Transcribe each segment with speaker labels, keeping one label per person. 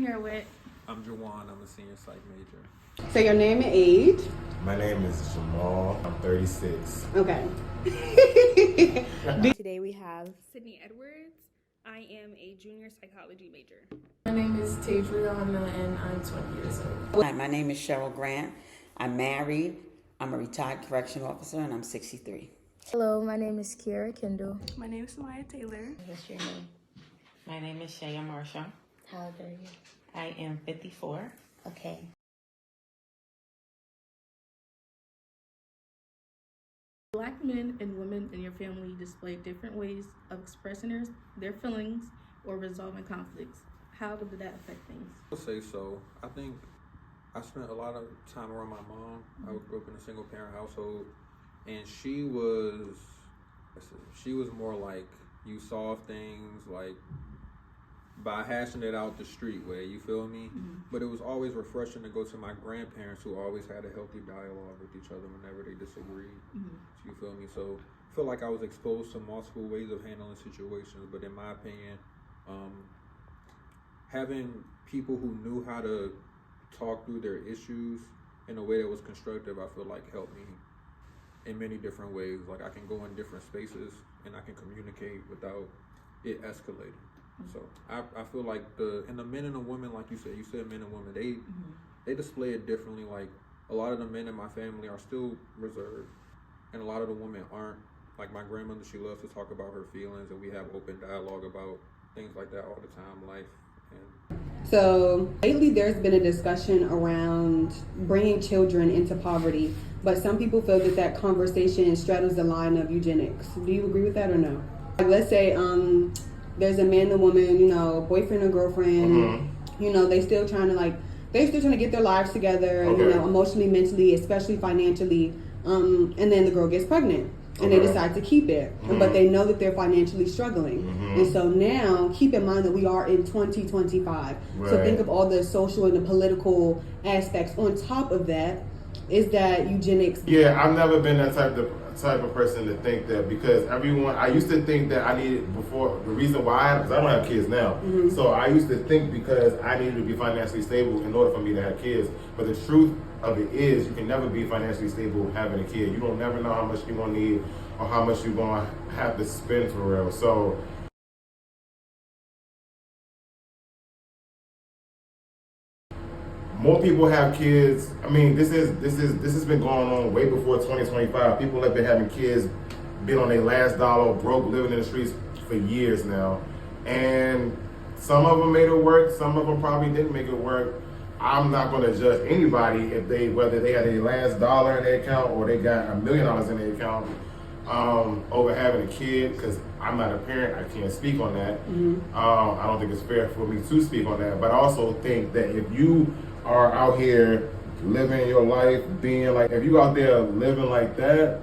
Speaker 1: here with?
Speaker 2: I'm Jawan. I'm a senior psych major.
Speaker 3: Say your name and age.
Speaker 4: My name is Jamal. I'm 36.
Speaker 3: Okay.
Speaker 5: Today we have
Speaker 1: Sydney Edwards. I am a junior psychology major.
Speaker 6: My name is Tadriana and I'm 20 years old.
Speaker 7: Hi, my name is Cheryl Grant. I'm married. I'm a retired correction officer and I'm 63.
Speaker 8: Hello, my name is Kiara Kendall.
Speaker 9: My name is Samaya Taylor.
Speaker 8: What's your name?
Speaker 10: My name is Shaya Marshall.
Speaker 8: How old are you?
Speaker 10: I am 54.
Speaker 8: Okay.
Speaker 1: Black men and women in your family display different ways of expressing their feelings or resolving conflicts. How did that affect things?
Speaker 2: I would say so. I think I spent a lot of time around my mom. I grew up in a single parent household, and she was more like, you solve things like by hashing it out the street way, you feel me? But it was always refreshing to go to my grandparents, who always had a healthy dialogue with each other whenever they disagreed. You feel me? So I feel like I was exposed to multiple ways of handling situations, but in my opinion, having people who knew how to talk through their issues in a way that was constructive, I feel like helped me in many different ways. Like, I can go in different spaces and I can communicate without it escalating. So I feel like the men and the women, like you said men and women, they display it differently. Like, a lot of the men in my family are still reserved, and a lot of the women aren't. Like, my grandmother, she loves to talk about her feelings, and we have open dialogue about things like that all the time, life.
Speaker 3: So lately there's been a discussion around bringing children into poverty, but some people feel that conversation straddles the line of eugenics. Do you agree with that or no? Like, let's say there's a man and woman, boyfriend or girlfriend, they still trying to get their lives together, emotionally, mentally, especially financially, and then the girl gets pregnant. And they decide to keep it, but they know that they're financially struggling. And so now, keep in mind that we are in 2025. Right. So think of all the social and the political aspects. On top of that, is that eugenics?
Speaker 4: Yeah, I've never been that type of person to think that, because I used to think that I needed, before, the reason why, because I don't have kids now. So I used to think because I needed to be financially stable in order for me to have kids. But the truth of it is, you can never be financially stable having a kid. You don't never know how much you're going to need or how much you're going to have to spend for real. So more people have kids. I mean, this has been going on way before 2025. People have been having kids, been on their last dollar, broke, living in the streets for years now. And some of them made it work. Some of them probably didn't make it work. I'm not going to judge anybody whether they had their last dollar in their account or they got $1 million in their account over having a kid, because I'm not a parent. I can't speak on that. I don't think it's fair for me to speak on that. But I also think that if you are out here living your life, if you out there living like that,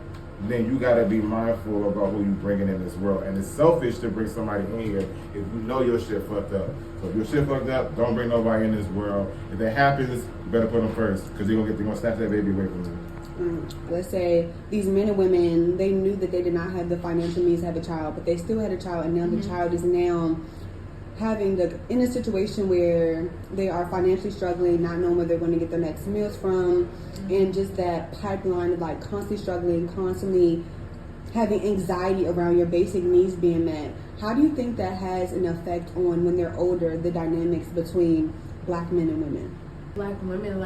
Speaker 4: then you got to be mindful about who you bringing in this world. And it's selfish to bring somebody in here if you know your shit fucked up. So if your shit fucked up, don't bring nobody in this world. If that happens, you better put them first, because they're gonna snatch that baby away from you.
Speaker 3: Let's say these men and women, they knew that they did not have the financial means to have a child, but they still had a child, and now the child is now in a situation where they are financially struggling, not knowing where they're going to get their next meals from, and just that pipeline of constantly struggling, constantly having anxiety around your basic needs being met. How do you think that has an effect on, when they're older, the dynamics between Black men and women?
Speaker 6: Black women,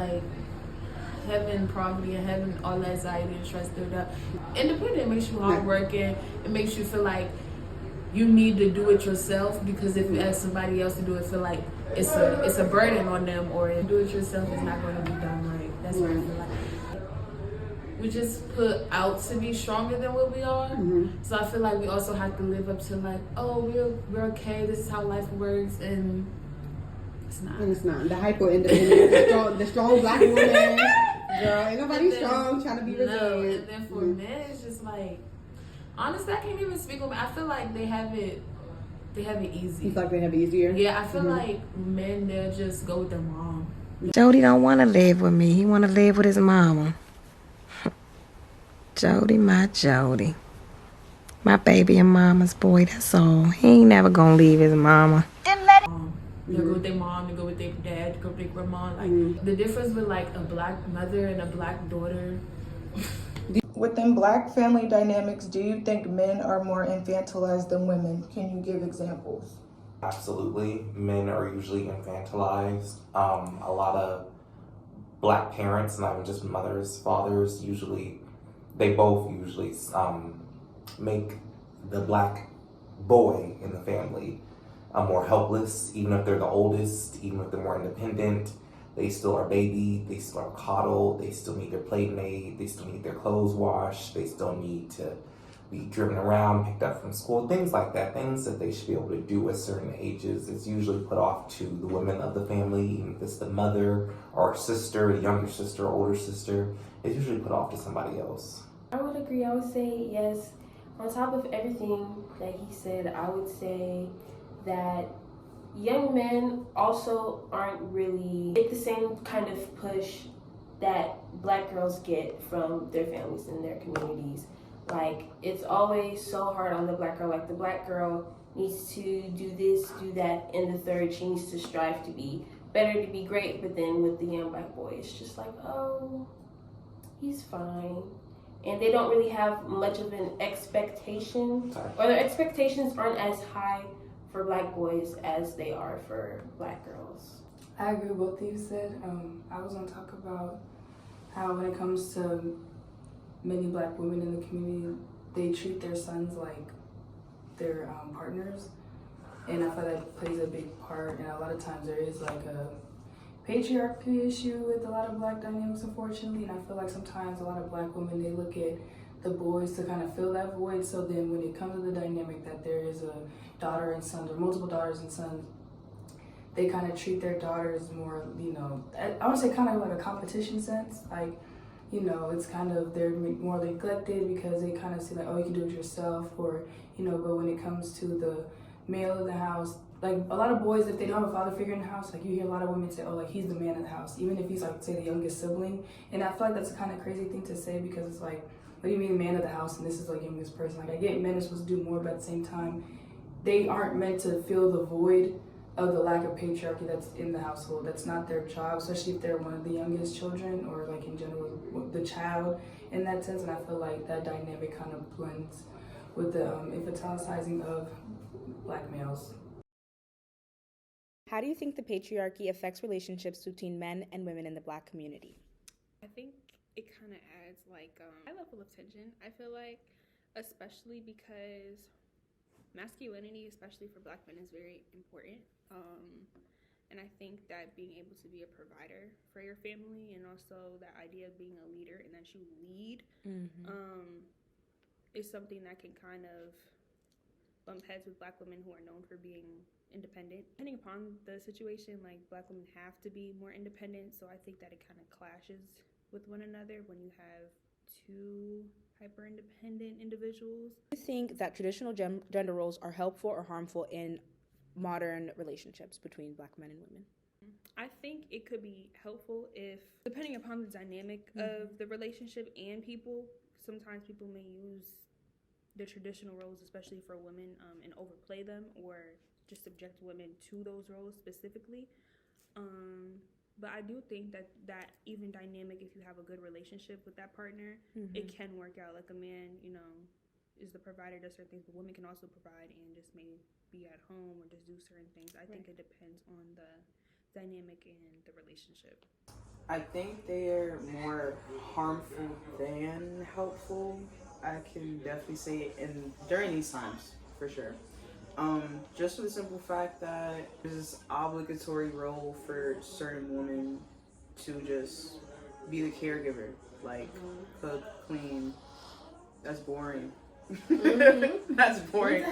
Speaker 6: having poverty and having all that anxiety and stress built up. Independent makes you hardworking. It makes you feel like you need to do it yourself, because if you ask somebody else to do it, feel like it's a burden on them, or do it yourself is not going to be done right. That's what I feel like. We just put out to be stronger than what we are. So I feel like we also have to live up to we're okay, this is how life works, and it's not.
Speaker 3: And it's not. The hyper independent, the strong Black woman, girl, ain't nobody strong trying to be resilient.
Speaker 6: And then for men, it's just honestly, I can't even speak on it. I feel like they have it easy.
Speaker 3: You feel like they have it easier?
Speaker 6: Yeah, I feel like men, they'll just go with their mom.
Speaker 5: Jody don't want to live with me. He want to live with his mama. Jody, my Jody. My baby and mama's boy, that's all. He ain't never gonna leave his mama.
Speaker 6: They'll go with their mom, they go with their dad, they go with their grandma. Like the difference with like a black mother and a black daughter.
Speaker 9: Within black family dynamics, do you think men are more infantilized than women? Can you give examples?
Speaker 11: Absolutely. Men are usually infantilized. A lot of black parents, not even just mothers, fathers, they both usually make the black boy in the family more helpless, even if they're the oldest, even if they're more independent. They still are baby, they still are coddled, they still need their plate made, they still need their clothes washed, they still need to be driven around, picked up from school, things like that, things that they should be able to do at certain ages. It's usually put off to the women of the family, even if it's the mother or sister, the younger sister, older sister, it's usually put off to somebody else.
Speaker 12: I would agree. I would say yes. On top of everything that he said, I would say that young men also aren't really get the same kind of push that black girls get from their families and their communities. Like, it's always so hard on the black girl. Like, the black girl needs to do this, do that, and the third, she needs to strive to be better, to be great. But then with the young black boy, it's just like, oh, he's fine. And they don't really have much of an expectation, or their expectations aren't as high for black boys as they are for black girls.
Speaker 13: I agree with both of you said. I was going to talk about how when it comes to many black women in the community, they treat their sons like their partners, and I feel that plays a big part. And a lot of times there is like a patriarchy issue with a lot of black dynamics, unfortunately. And I feel like sometimes a lot of black women, they look at the boys to kind of fill that void. So then when it comes to the dynamic that there is a daughter and sons, or multiple daughters and sons, they kind of treat their daughters more, you know, I would say kind of like a competition sense. Like, you know, it's kind of, they're more neglected because they kind of see like, oh, you can do it yourself, or, you know, but when it comes to the male of the house, like a lot of boys, if they don't have a father figure in the house, like you hear a lot of women say, oh, like he's the man of the house, even if he's like, say, the youngest sibling. And I feel like that's a kind of crazy thing to say, because it's like, what do you mean man of the house and this is like youngest person? Like, I get men are supposed to do more, but at the same time, they aren't meant to fill the void of the lack of patriarchy that's in the household. That's not their job, especially if they're one of the youngest children, or like in general the child in that sense. And I feel like that dynamic kind of blends with the infantilizing of black males.
Speaker 14: How do you think the patriarchy affects relationships between men and women in the black community?
Speaker 15: I think it kind of adds like a high level of tension. I feel like, especially because masculinity, especially for black men, is very important. And I think that being able to be a provider for your family, and also that idea of being a leader and that you lead, is something that can kind of bump heads with black women who are known for being independent. Depending upon the situation, like black women have to be more independent, so I think that it kind of clashes with one another when you have two hyper-independent individuals.
Speaker 14: Do you think that traditional gender roles are helpful or harmful in modern relationships between black men and women?
Speaker 15: I think it could be helpful if, depending upon the dynamic of the relationship and people, sometimes people may use the traditional roles, especially for women, and overplay them, or just subject women to those roles specifically. But I do think that even dynamic, if you have a good relationship with that partner, it can work out. Like a man, you know, is the provider, does certain things, but women can also provide and just maybe be at home or just do certain things. I think it depends on the dynamic and the relationship.
Speaker 16: I think they're more harmful than helpful. I can definitely say it during these times, for sure. Just for the simple fact that there's this obligatory role for certain women to just be the caregiver, like cook, clean. That's boring. That's boring.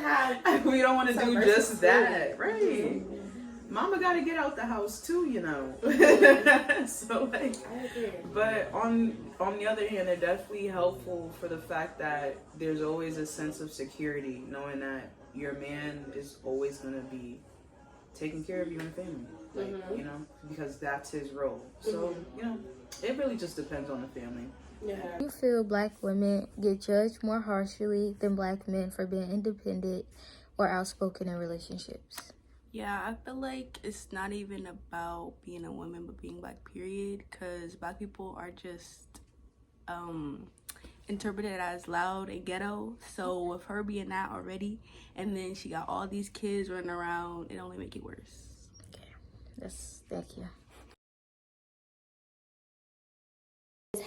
Speaker 16: We don't want to do just that, right? Mama got to get out the house too, you know. So like, but on the other hand, they're definitely helpful for the fact that there's always a sense of security, knowing that your man is always gonna be taking care of you and family, like you know, because that's his role. So you know, it really just depends on the family.
Speaker 8: Do you feel black women get judged more harshly than black men for being independent or outspoken in relationships?
Speaker 17: Yeah, I feel like it's not even about being a woman, but being black, period. Because black people are just interpreted as loud and ghetto. So with her being that already, and then she got all these kids running around, it only make it worse.
Speaker 8: Thank you.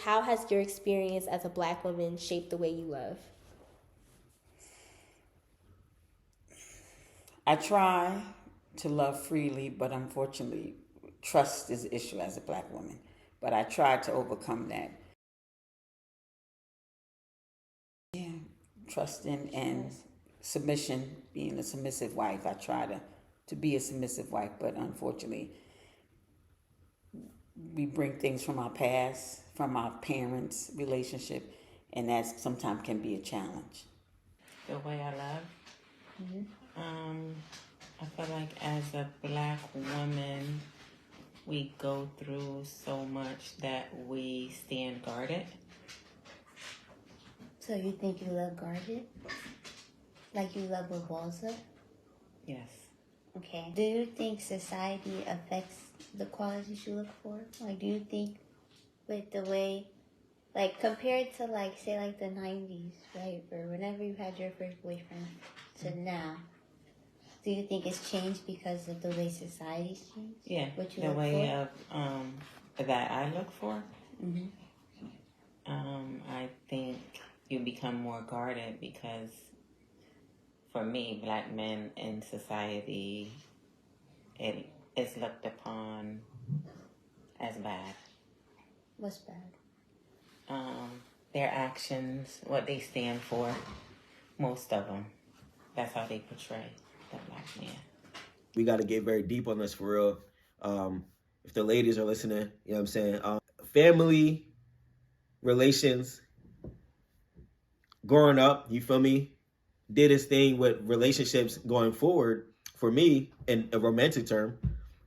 Speaker 18: How has your experience as a black woman shaped the way you love?
Speaker 7: I try to love freely, but unfortunately, trust is an issue as a black woman. But I try to overcome that. Yeah, trusting and submission, being a submissive wife. I try to be a submissive wife, but unfortunately, we bring things from our past, from our parents' relationship, and that sometimes can be a challenge.
Speaker 10: The way I love? I feel like as a black woman, we go through so much that we stand guarded.
Speaker 8: So you think you love guarded? Like you love with walls up?
Speaker 10: Yes.
Speaker 8: Okay. Do you think society affects the qualities you look for? Like, do you think with the way, like, compared to, like, say, like, the 90s, right? Or whenever you had your first boyfriend to now, do you think it's changed because of the way society's changed?
Speaker 10: Yeah,
Speaker 8: What you
Speaker 10: the
Speaker 8: look
Speaker 10: way
Speaker 8: for?
Speaker 10: of that I look for.
Speaker 8: Mm-hmm.
Speaker 10: I think you become more guarded because, for me, black men in society, it is looked upon as bad.
Speaker 8: What's bad?
Speaker 10: Their actions, what they stand for, most of them. That's how they portray the black man.
Speaker 19: We got to get very deep on this for real. If the ladies are listening, you know what I'm saying? Family relations, growing up, you feel me? Did his thing with relationships going forward for me in a romantic term.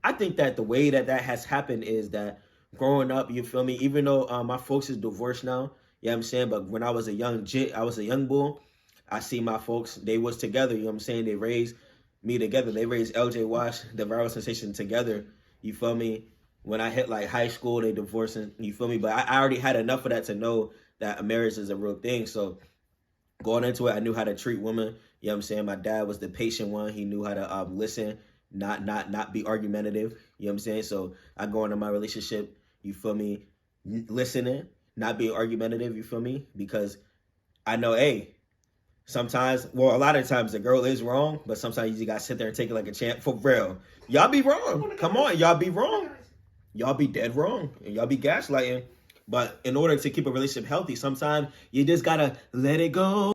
Speaker 19: I think that the way that has happened is that growing up, you feel me? Even though my folks is divorced now, you know what I'm saying? But when I was a young bull, I see my folks, they was together, you know what I'm saying? They raised me together. They raised LJ Wash, the Viral Sensation, together. You feel me? When I hit like high school, they divorced, you feel me? But I already had enough of that to know that marriage is a real thing. So going into it, I knew how to treat women. You know what I'm saying? My dad was the patient one. He knew how to listen, not be argumentative. You know what I'm saying? So I go into my relationship, you feel me, listening, not being argumentative, you feel me? Because I know, hey, sometimes, well, a lot of times the girl is wrong, but sometimes you just gotta sit there and take it like a champ. For real. Y'all be wrong. Come on, y'all be wrong. Y'all be dead wrong. And y'all be gaslighting. But in order to keep a relationship healthy, sometimes you just gotta let it go.